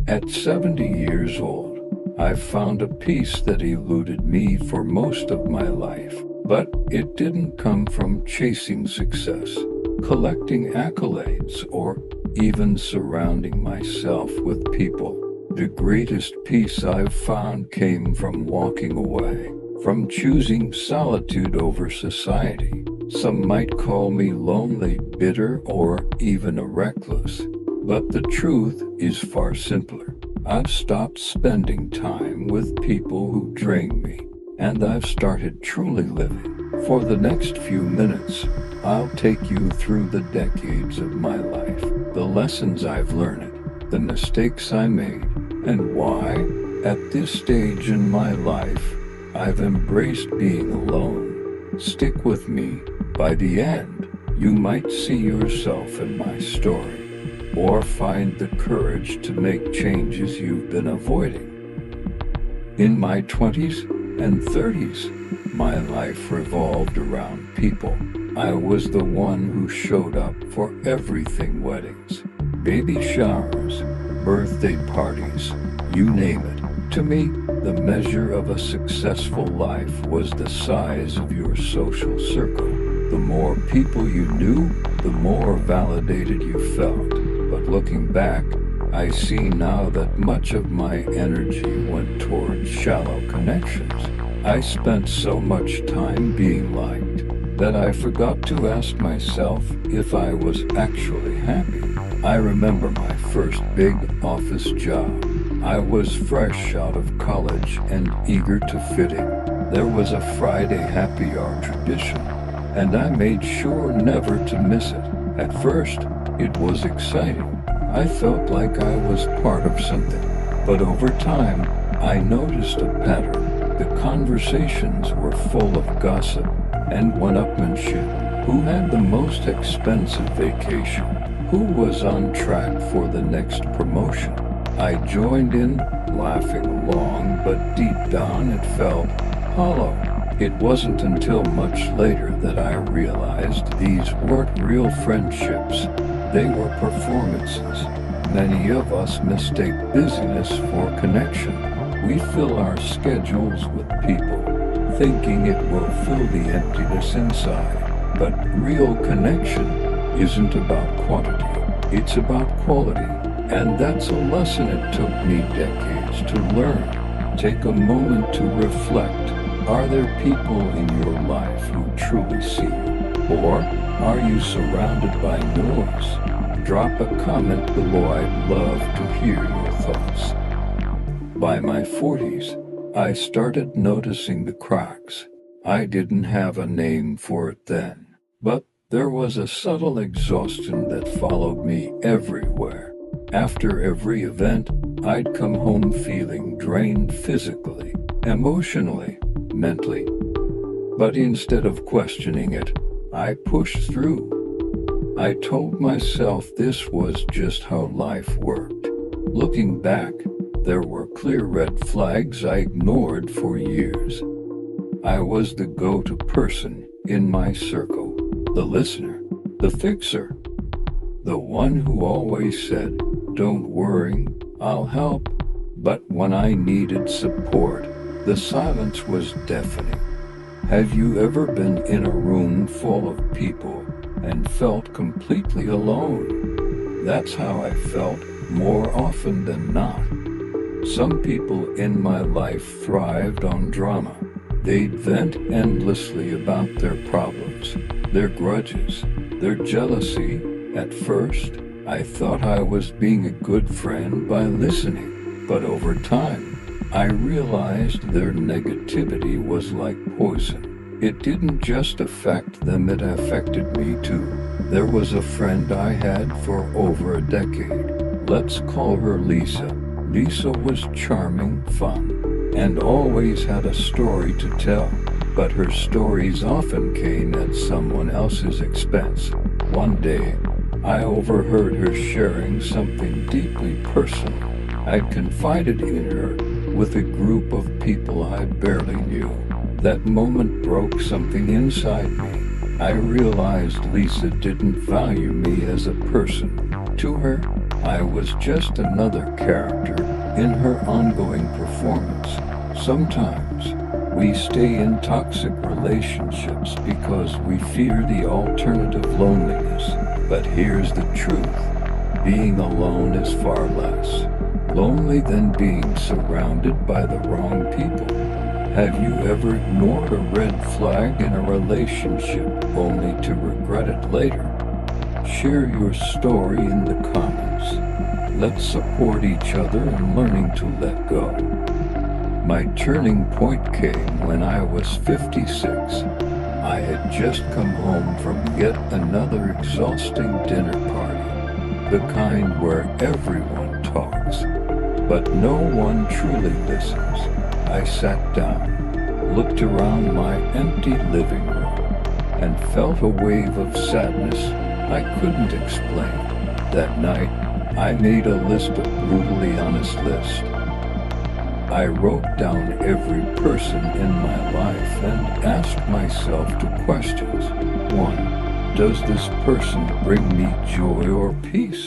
At 70 years old, I've found a peace that eluded me for most of my life, but it didn't come from chasing success, collecting accolades, or even surrounding myself with people. The greatest peace I've found came from walking away, from choosing solitude over society. Some might call me lonely, bitter, or even a recluse. But the truth is far simpler. I've stopped spending time with people who drain me, and I've started truly living. For the next few minutes, I'll take you through the decades of my life, the lessons I've learned, the mistakes I made, and why, at this stage in my life, I've embraced being alone. Stick with me. By the end, you might see yourself in my story, or find the courage to make changes you've been avoiding. In my 20s and 30s, my life revolved around people. I was the one who showed up for everything: weddings, baby showers, birthday parties, you name it. To me, the measure of a successful life was the size of your social circle. The more people you knew, the more validated you felt. But looking back, I see now that much of my energy went towards shallow connections. I spent so much time being liked that I forgot to ask myself if I was actually happy. I remember my first big office job. I was fresh out of college and eager to fit in. There was a Friday happy hour tradition, and I made sure never to miss it. At first, it was exciting. I felt like I was part of something. But over time, I noticed a pattern. The conversations were full of gossip and one-upmanship. Who had the most expensive vacation? Who was on track for the next promotion? I joined in, laughing along, but deep down it felt hollow. It wasn't until much later that I realized these weren't real friendships. They were performances. Many of us mistake busyness for connection. We fill our schedules with people, thinking it will fill the emptiness inside. But real connection isn't about quantity, it's about quality. And that's a lesson it took me decades to learn. Take a moment to reflect. Are there people in your life who truly see you? Or are you surrounded by noise? Drop a comment below. I'd love to hear your thoughts. By my 40s, I started noticing the cracks. I didn't have a name for it then, but there was a subtle exhaustion that followed me everywhere. After every event, I'd come home feeling drained physically, emotionally, mentally. But instead of questioning it, I pushed through. I told myself this was just how life worked. Looking back, there were clear red flags I ignored for years. I was the go-to person in my circle, the listener, the fixer, the one who always said, "Don't worry, I'll help." But when I needed support, the silence was deafening. Have you ever been in a room full of people and felt completely alone? That's how I felt more often than not. Some people in my life thrived on drama. They'd vent endlessly about their problems, their grudges, their jealousy. At first, I thought I was being a good friend by listening, but over time, I realized their negativity was like poison. It didn't just affect them, it affected me too. There was a friend I had for over a decade. Let's call her Lisa. Lisa was charming, fun, and always had a story to tell. But her stories often came at someone else's expense. One day, I overheard her sharing something deeply personal. I'd confided in her with a group of people I barely knew. That moment broke something inside me. I realized Lisa didn't value me as a person. To her, I was just another character in her ongoing performance. Sometimes we stay in toxic relationships because we fear the alternative loneliness. But here's the truth. Being alone is far less lonely than being surrounded by the wrong people. Have you ever ignored a red flag in a relationship only to regret it later? Share your story in the comments. Let's support each other in learning to let go. My turning point came when I was 56. I had just come home from yet another exhausting dinner party, the kind where everyone talks, but no one truly listens. I sat down, looked around my empty living room, and felt a wave of sadness I couldn't explain. That night, I made a list, a brutally honest list. I wrote down every person in my life and asked myself two questions. 1. Does this person bring me joy or peace?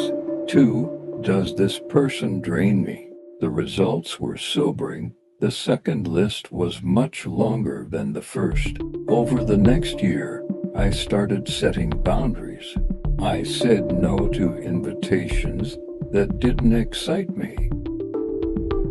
2. Does this person drain me? The results were sobering. The second list was much longer than the first. Over the next year, I started setting boundaries. I said no to invitations that didn't excite me.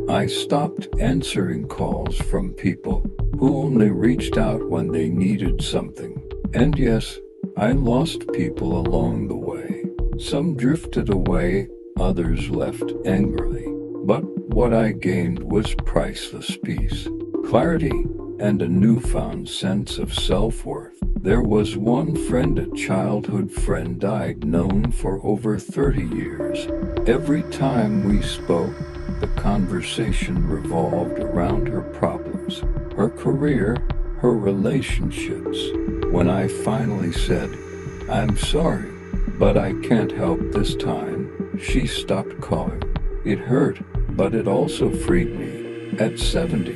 I stopped answering calls from people who only reached out when they needed something. And yes, I lost people along the way. Some drifted away, others left angrily. But what I gained was priceless peace, clarity, and a newfound sense of self-worth. There was one friend, a childhood friend I'd known for over 30 years. Every time we spoke, the conversation revolved around her problems, her career, her relationships. When I finally said, "I'm sorry, but I can't help this time," she stopped calling. It hurt, but it also freed me. At 70,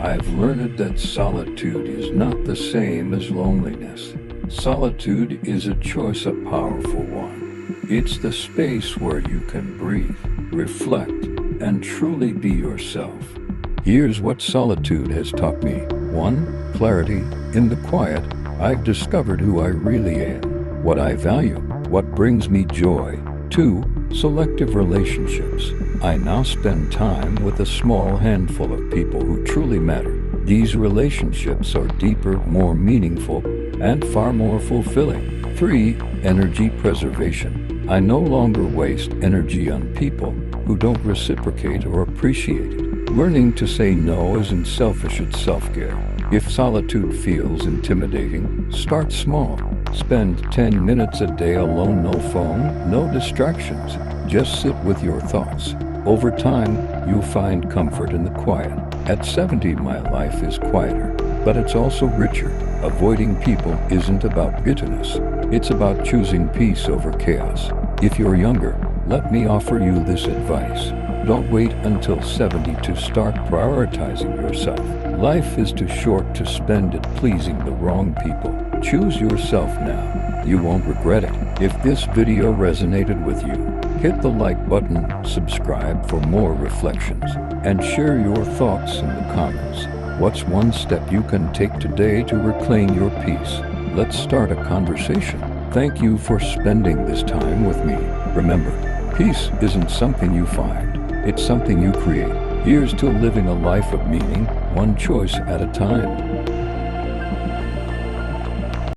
I've learned that solitude is not the same as loneliness. Solitude is a choice, a powerful one. It's the space where you can breathe, reflect, and truly be yourself. Here's what solitude has taught me. 1. Clarity. In the quiet, I've discovered who I really am, what I value, what brings me joy. 2. Selective relationships. I now spend time with a small handful of people who truly matter. These relationships are deeper, more meaningful, and far more fulfilling. 3. Energy preservation. I no longer waste energy on people who don't reciprocate or appreciate it. Learning to say no isn't selfish, it's self-care. If solitude feels intimidating, start small. Spend 10 minutes a day alone, no phone, no distractions. Just sit with your thoughts. Over time, you'll find comfort in the quiet. At 70, my life is quieter, but it's also richer. Avoiding people isn't about bitterness. It's about choosing peace over chaos. If you're younger, let me offer you this advice. Don't wait until 70 to start prioritizing yourself. Life is too short to spend it pleasing the wrong people. Choose yourself now. You won't regret it. If this video resonated with you, hit the like button, subscribe for more reflections, and share your thoughts in the comments. What's one step you can take today to reclaim your peace? Let's start a conversation. Thank you for spending this time with me. Remember, peace isn't something you find, it's something you create. Here's to living a life of meaning, one choice at a time.